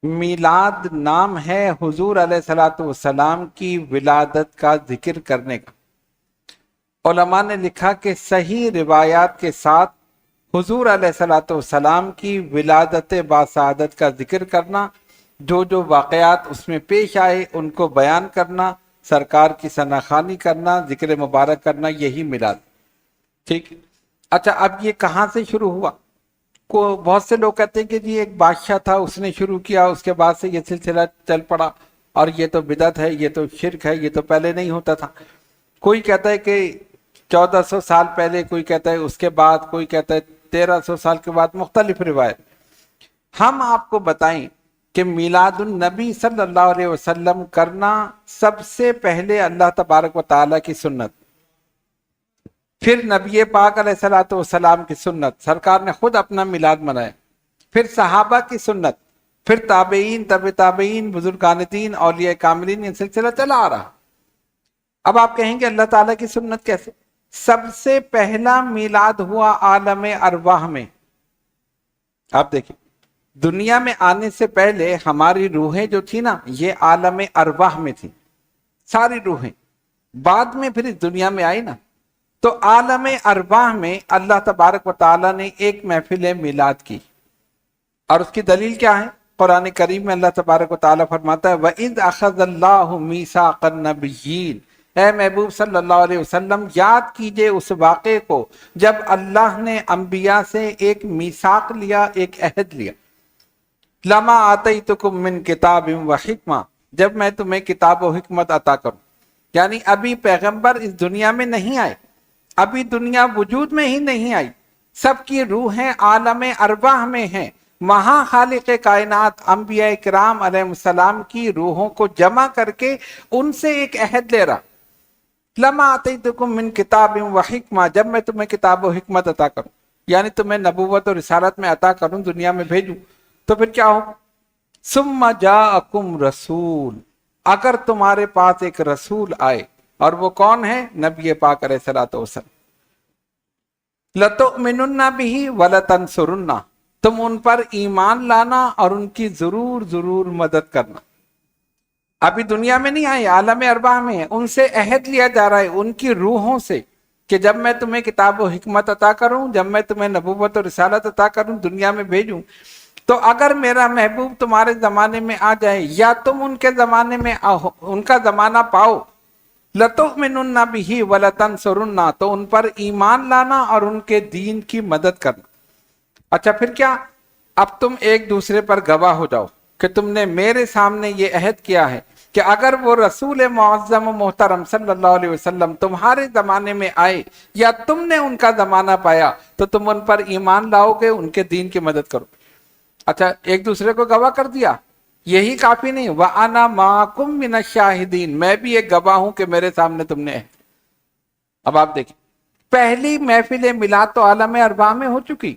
میلاد نام ہے حضور علیہ الصلوۃ والسلام کی ولادت کا ذکر کرنے کا۔ علماء نے لکھا کہ صحیح روایات کے ساتھ حضور علیہ الصلوۃ والسلام کی ولادت باسعادت کا ذکر کرنا، جو جو واقعات اس میں پیش آئے ان کو بیان کرنا، سرکار کی ثناخوانی کرنا، ذکر مبارک کرنا، یہی میلاد۔ ٹھیک۔ اچھا، اب یہ کہاں سے شروع ہوا؟ بہت سے لوگ کہتے ہیں کہ جی ایک بادشاہ تھا، اس نے شروع کیا، اس کے بعد سے یہ سلسلہ چل پڑا، اور یہ تو بدعت ہے، یہ تو شرک ہے، یہ تو پہلے نہیں ہوتا تھا۔ کوئی کہتا ہے کہ 1400 سال پہلے، کوئی کہتا ہے اس کے بعد، کوئی کہتا ہے 1300 سال کے بعد، مختلف روایت۔ ہم آپ کو بتائیں کہ میلاد النبی صلی اللہ علیہ وسلم کرنا سب سے پہلے اللہ تبارک و تعالیٰ کی سنت، پھر نبی پاک علیہ الصلوۃ والسلام کی سنت، سرکار نے خود اپنا میلاد منایا، پھر صحابہ کی سنت، پھر تابعین، تبع تابعین، بزرگان دین، اولیاء کاملین، یہ سلسلہ چلا آ رہا۔ اب آپ کہیں گے اللہ تعالیٰ کی سنت کیسے؟ سب سے پہلا میلاد ہوا عالم ارواح میں۔ آپ دیکھیں، دنیا میں آنے سے پہلے ہماری روحیں جو تھی نا، یہ عالم ارواح میں تھی، ساری روحیں۔ بعد میں پھر اس دنیا میں آئی نا، تو عالم ارواح میں اللہ تبارک و تعالیٰ نے ایک محفل میلاد کی، اور اس کی دلیل کیا ہے؟ قرآن کریم میں اللہ تبارک و تعالیٰ فرماتا ہے وَإِذْ أَخَذَ اللَّهُ مِيثَاقَ النَّبِيِّينَ، اے محبوب صلی اللہ علیہ وسلم یاد کیجئے اس واقعے کو جب اللہ نے انبیاء سے ایک میثاق لیا، ایک عہد لیا۔ لما آتیتکم من کتاب و حکمہ، جب میں تمہیں کتاب و حکمت عطا کروں، یعنی ابھی پیغمبر اس دنیا میں نہیں آئے، ابھی دنیا وجود میں ہی نہیں آئی، سب کی روحیں عالم ارواح میں ہیں، وہاں خالق کائنات انبیاء کرام علیہ السلام کی روحوں کو جمع کر کے ان سے ایک عہد لے رہا۔ لما آتیتکم من کتاب و حکمہ، جب میں تمہیں کتاب و حکمت عطا کروں، یعنی تمہیں نبوت اور رسالت میں عطا کروں، دنیا میں بھیجوں، تو پھر کیا ہو؟ ثم جاءکم رسول، اگر تمہارے پاس ایک رسول آئے، اور وہ کون ہے؟ نبی پاک علیہ الصلوۃ والسلام۔ لَتُؤْمِنُنَّ بِهِ وَلَتَنْصُرُنَّ، تم ان پر ایمان لانا اور ان کی ضرور ضرور مدد کرنا۔ ابھی دنیا میں نہیں آئے، عالم ارواح میں ہیں، ان سے عہد لیا جا رہا ہے، ان کی روحوں سے، کہ جب میں تمہیں کتاب و حکمت عطا کروں، جب میں تمہیں نبوت و رسالت عطا کروں، دنیا میں بھیجوں، تو اگر میرا محبوب تمہارے زمانے میں آ جائے، یا تم ان کے زمانے میں ان کا زمانہ پاؤ، لَتُؤْمِنُنَّ بِهِ وَلَتَنْصُرُنَّ، تو ان پر ایمان لانا اور ان کے دین کی مدد کرنا۔ اچھا، پھر کیا؟ اب تم ایک دوسرے پر گواہ ہو جاؤ کہ تم نے میرے سامنے یہ عہد کیا ہے کہ اگر وہ رسول معظم و محترم صلی اللہ علیہ وسلم تمہارے زمانے میں آئے، یا تم نے ان کا زمانہ پایا، تو تم ان پر ایمان لاؤ گے، ان کے دین کی مدد کرو۔ اچھا، ایک دوسرے کو گواہ کر دیا، یہی کافی نہیں، وَأَنَا مَعَكُم مِّنَ الشَّاهِدِينَ، میں بھی ایک گواہ ہوں کہ میرے سامنے تم نے ہے۔ اب آپ دیکھیں، پہلی محفل میلاد تو عالم ارواح میں ہو چکی،